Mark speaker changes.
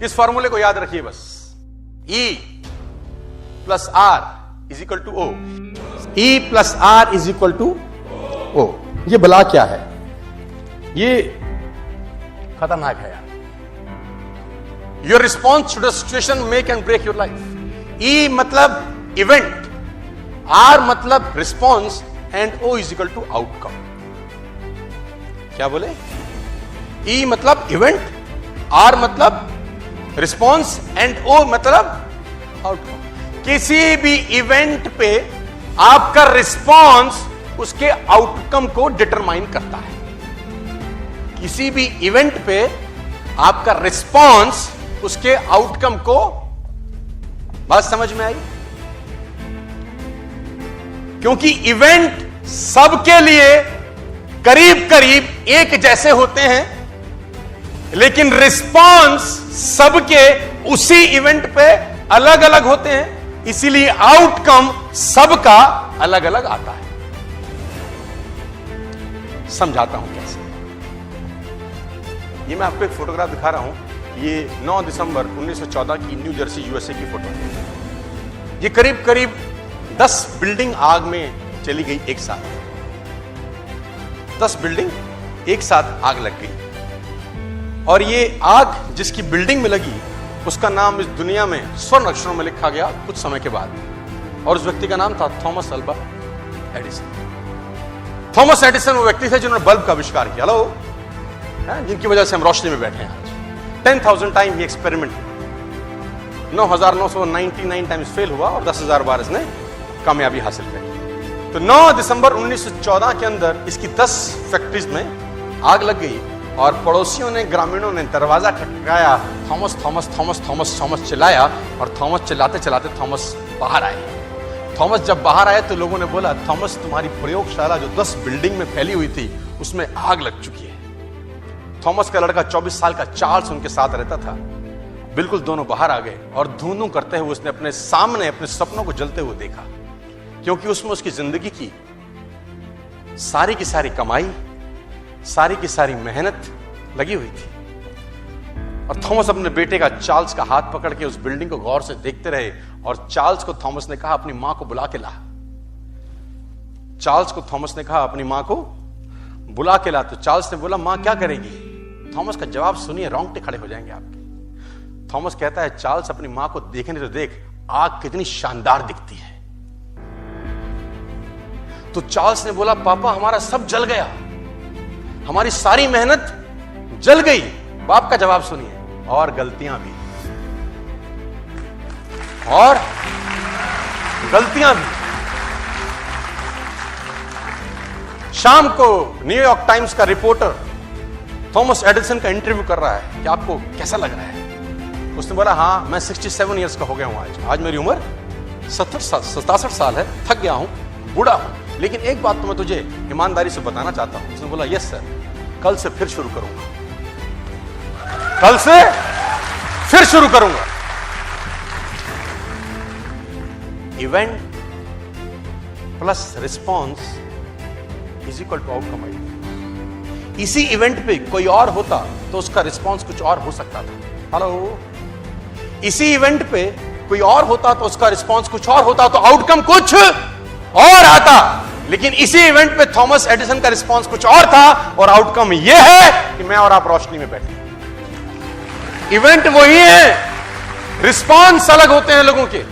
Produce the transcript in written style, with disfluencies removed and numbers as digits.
Speaker 1: इस फॉर्मूले को याद रखिए बस, E plus R is equal to O, E plus R is equal to O। ये बला क्या है? ये खतरनाक है यार। Your response to the situation make and break your life. E मतलब इवेंट, R मतलब response and O is equal to outcome. क्या बोले? E मतलब इवेंट, R मतलब रिस्पॉन्स एंड O मतलब आउटकम। किसी भी इवेंट पे आपका रिस्पॉन्स उसके आउटकम को डिटरमाइन करता है। किसी भी इवेंट पे आपका रिस्पॉन्स उसके आउटकम को, बात समझ में आई? क्योंकि इवेंट सबके लिए करीब करीब एक जैसे होते हैं, लेकिन रिस्पॉन्स सबके उसी इवेंट पे अलग अलग होते हैं, इसीलिए आउटकम सबका अलग अलग आता है। समझाता हूं कैसे। ये मैं आपको एक फोटोग्राफ दिखा रहा हूं। ये 9 दिसंबर 1914 की न्यू जर्सी यूएसए की फोटो है। ये करीब करीब 10 बिल्डिंग आग में चली गई एक साथ। 10 बिल्डिंग एक साथ आग लग गई, और ये आग जिसकी बिल्डिंग में लगी उसका नाम इस दुनिया में स्वर्ण अक्षरों में लिखा गया कुछ समय के बाद, और उस व्यक्ति का नाम था Thomas Alva Edison. Thomas Edison वो व्यक्ति थे जिन्होंने बल्ब का आविष्कार किया, जिनकी वजह से हम रोशनी में बैठे हैं आज। 10,000 टाइम ये एक्सपेरिमेंट 9,999 टाइम्स फेल हुआ और 10,000 बार इसने कामयाबी हासिल करी। तो 9 दिसंबर 1914 के अंदर इसकी 10 फैक्ट्रीज में आग लग गई, और पड़ोसियों ने, ग्रामीणों ने दरवाजा खटखटाया, Thomas Thomas Thomas Thomas Thomas चिल्लाया, और थॉमस चिल्लाते चिल्लाते थॉमस बाहर आए। थॉमस जब बाहर आए तो लोगों ने बोला, थॉमस तुम्हारी प्रयोगशाला जो 10 बिल्डिंग में फैली हुई थी उसमें आग लग चुकी है। थॉमस का लड़का 24 साल का चार्ल्स उनके साथ रहता था। बिल्कुल दोनों बाहर आ गए, और धूं करते हुए उसने अपने सामने अपने सपनों को जलते हुए देखा, क्योंकि उसमें उसकी जिंदगी की सारी की सारी कमाई, सारी की सारी मेहनत लगी हुई थी। और थॉमस अपने बेटे का, चार्ल्स का हाथ पकड़ के उस बिल्डिंग को गौर से देखते रहे, और चार्ल्स को थॉमस ने कहा अपनी मां को बुला के ला। चार्ल्स को थॉमस ने कहा अपनी मां को बुला के ला। तो चार्ल्स ने बोला मां क्या करेगी? थॉमस का जवाब सुनिए, रोंगटे खड़े हो जाएंगे आपके। थॉमस कहता है, चार्ल्स अपनी मां को देखने तो देख, आग कितनी शानदार दिखती है। तो चार्ल्स ने बोला पापा हमारा सब जल गया, हमारी सारी मेहनत जल गई। बाप का जवाब सुनिए, और गलतियां भी, और गलतियां भी। शाम को न्यूयॉर्क टाइम्स का रिपोर्टर थॉमस एडिसन का इंटरव्यू कर रहा है कि आपको कैसा लग रहा है। उसने बोला हाँ मैं 67 ईयर्स का हो गया हूं आज मेरी उम्र 67 साल है, थक गया हूं, बूढ़ा हूं, लेकिन एक बात तो मैं तुझे ईमानदारी से बताना चाहता हूं। उसने बोला यस सर, कल से फिर शुरू करूंगा, कल से फिर शुरू करूंगा। Event plus response is equal to outcome. इसी इवेंट पे कोई और होता तो उसका रिस्पॉन्स कुछ और हो सकता था। हेलो, इसी इवेंट पे कोई और होता तो उसका रिस्पॉन्स कुछ और होता, तो आउटकम कुछ और आता। लेकिन इसी इवेंट पे थॉमस एडिसन का रिस्पॉन्स कुछ और था, और आउटकम यह है कि मैं और आप रोशनी में बैठे। इवेंट वही है, रिस्पॉन्स अलग होते हैं लोगों के।